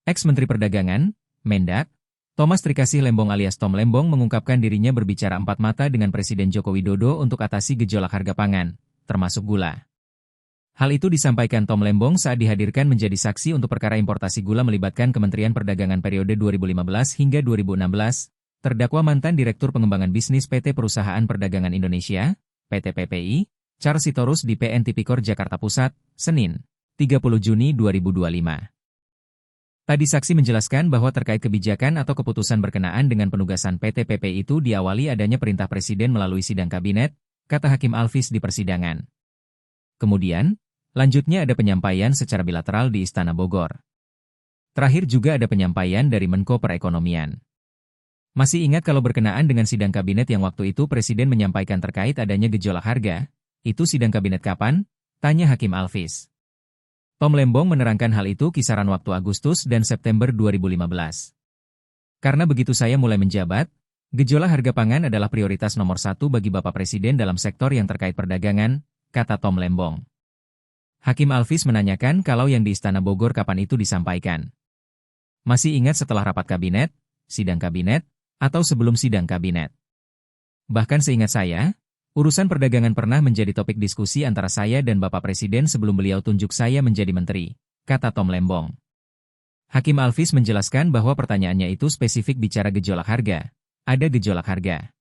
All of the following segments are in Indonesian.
Ex-Menteri Perdagangan, Mendak, Thomas Trikasih Lembong alias Tom Lembong mengungkapkan dirinya berbicara empat mata dengan Presiden Joko Widodo untuk atasi gejolak harga pangan, termasuk gula. Hal itu disampaikan Tom Lembong saat dihadirkan menjadi saksi untuk perkara importasi gula melibatkan Kementerian Perdagangan periode 2015 hingga 2016, terdakwa mantan Direktur Pengembangan Bisnis PT Perusahaan Perdagangan Indonesia, PT PPI, Charles Sitorus di PN Tipikor Jakarta Pusat, Senin, 30 Juni 2025. Tadi saksi menjelaskan bahwa terkait kebijakan atau keputusan berkenaan dengan penugasan PT PPI itu diawali adanya perintah Presiden melalui sidang kabinet, kata Hakim Alvis di persidangan. Kemudian, lanjutnya ada penyampaian secara bilateral di Istana Bogor. Terakhir juga ada penyampaian dari Menko Perekonomian. Masih ingat kalau berkenaan dengan sidang kabinet yang waktu itu Presiden menyampaikan terkait adanya gejolak harga, itu sidang kabinet kapan? Tanya Hakim Alvis. Tom Lembong menerangkan hal itu kisaran waktu Agustus dan September 2015. Karena begitu saya mulai menjabat, gejolak harga pangan adalah prioritas nomor satu bagi Bapak Presiden dalam sektor yang terkait perdagangan, kata Tom Lembong. Hakim Alvis menanyakan kalau yang di Istana Bogor kapan itu disampaikan. Masih ingat setelah rapat kabinet, sidang kabinet, atau sebelum sidang kabinet? Bahkan seingat saya, urusan perdagangan pernah menjadi topik diskusi antara saya dan Bapak Presiden sebelum beliau tunjuk saya menjadi menteri, kata Tom Lembong. Hakim Alvis menjelaskan bahwa pertanyaannya itu spesifik bicara gejolak harga. Ada gejolak harga.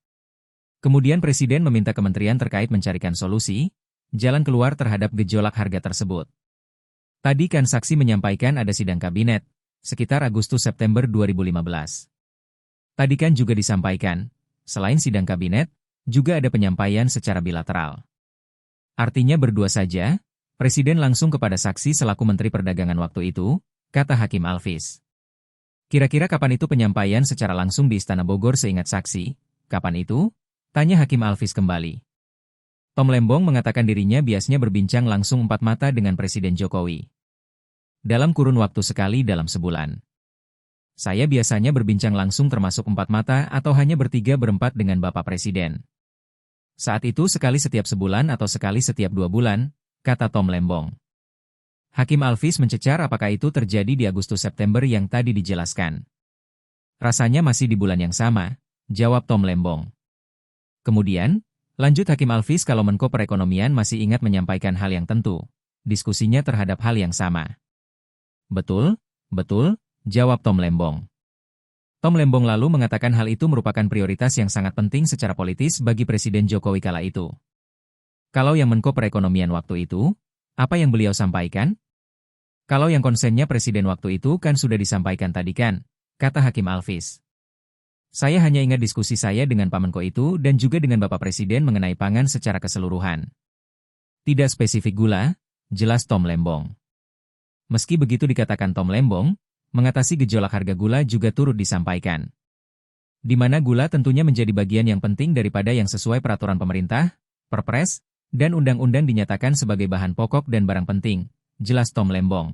Kemudian Presiden meminta kementerian terkait mencarikan solusi, jalan keluar terhadap gejolak harga tersebut. Tadi kan saksi menyampaikan ada sidang kabinet, sekitar Agustus-September 2015. Tadi kan juga disampaikan, selain sidang kabinet, juga ada penyampaian secara bilateral. Artinya berdua saja, Presiden langsung kepada saksi selaku Menteri Perdagangan waktu itu, kata Hakim Alvis. Kira-kira kapan itu penyampaian secara langsung di Istana Bogor seingat saksi? Kapan itu? Tanya Hakim Alvis kembali. Tom Lembong mengatakan dirinya biasanya berbincang langsung empat mata dengan Presiden Jokowi. Dalam kurun waktu sekali dalam sebulan. Saya biasanya berbincang langsung termasuk empat mata atau hanya bertiga berempat dengan Bapak Presiden. Saat itu sekali setiap sebulan atau sekali setiap 2 bulan, kata Tom Lembong. Hakim Alvis mencecar apakah itu terjadi di Agustus-September yang tadi dijelaskan. Rasanya masih di bulan yang sama, jawab Tom Lembong. Kemudian, lanjut Hakim Alvis kalau Menko Perekonomian masih ingat menyampaikan hal yang tentu, diskusinya terhadap hal yang sama. Betul, jawab Tom Lembong. Tom Lembong lalu mengatakan hal itu merupakan prioritas yang sangat penting secara politis bagi Presiden Jokowi kala itu. Kalau yang Menko Perekonomian waktu itu, apa yang beliau sampaikan? Kalau yang konsennya Presiden waktu itu kan sudah disampaikan tadi kan, kata Hakim Alvis. Saya hanya ingat diskusi saya dengan Pak Menko itu dan juga dengan Bapak Presiden mengenai pangan secara keseluruhan. Tidak spesifik gula, jelas Tom Lembong. Meski begitu dikatakan Tom Lembong, mengatasi gejolak harga gula juga turut disampaikan. Di mana gula tentunya menjadi bagian yang penting daripada yang sesuai peraturan pemerintah, Perpres, dan undang-undang dinyatakan sebagai bahan pokok dan barang penting, jelas Tom Lembong.